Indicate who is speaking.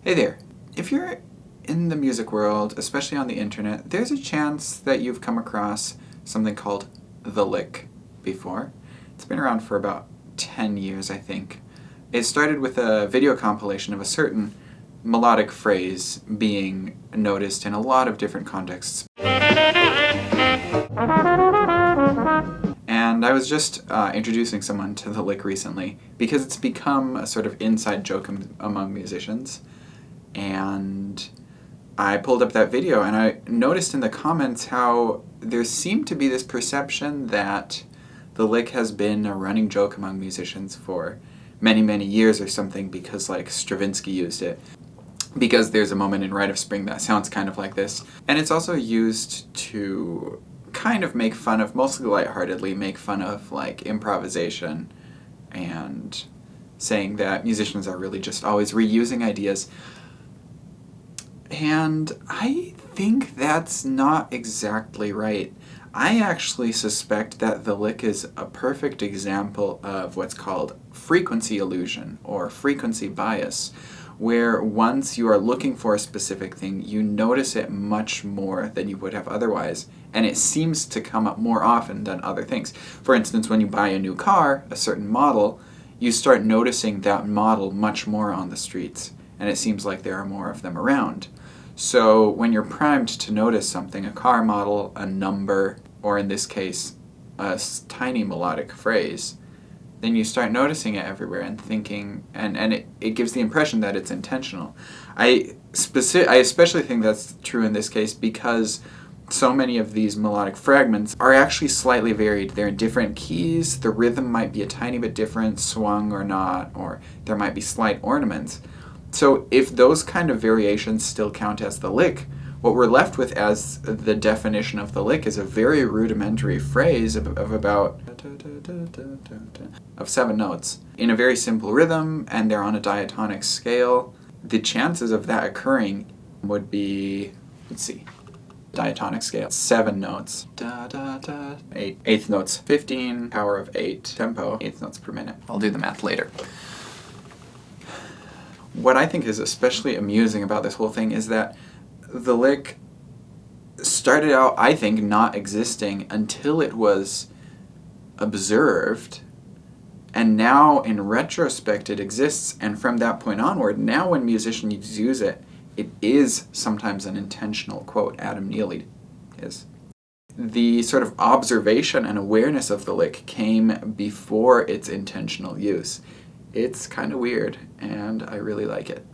Speaker 1: Hey there. If you're in the music world, especially on the internet, there's a chance that you've come across something called the lick before. It's been around for about 10 years, I think. It started with a video compilation of a certain melodic phrase being noticed in a lot of different contexts. And I was just introducing someone to the lick recently because it's become a sort of inside joke among musicians. And I pulled up that video and I noticed in the comments how there seemed to be this perception that the lick has been a running joke among musicians for many, many years or something because like Stravinsky used it. Because there's a moment in Rite of Spring that sounds kind of like this. And it's also used to kind of make fun of, mostly lightheartedly, make fun of like improvisation and saying that musicians are really just always reusing ideas. And I think that's not exactly right. I actually suspect that the lick is a perfect example of what's called frequency illusion or frequency bias, where once you are looking for a specific thing, you notice it much more than you would have otherwise, and it seems to come up more often than other things. For instance, when you buy a new car, a certain model, you start noticing that model much more on the streets, and it seems like there are more of them around. So when you're primed to notice something, a car model, a number, or in this case, a tiny melodic phrase, then you start noticing it everywhere and thinking, and it gives the impression that it's intentional. I especially think that's true in this case because so many of these melodic fragments are actually slightly varied. They're in different keys, the rhythm might be a tiny bit different, swung or not, or there might be slight ornaments. So if those kind of variations still count as the lick, what we're left with as the definition of the lick is a very rudimentary phrase of about 7 notes in a very simple rhythm, and they're on a diatonic scale. The chances of that occurring would be, let's see, diatonic scale, 7 notes, eighth notes, 15, power of 8, tempo, eighth notes per minute. I'll do the math later. What I think is especially amusing about this whole thing is that the lick started out, I think, not existing until it was observed, and now in retrospect it exists, and from that point onward, now when musicians use it, it is sometimes an intentional quote. Adam Neely is. The sort of observation and awareness of the lick came before its intentional use. It's kind of weird, and I really like it.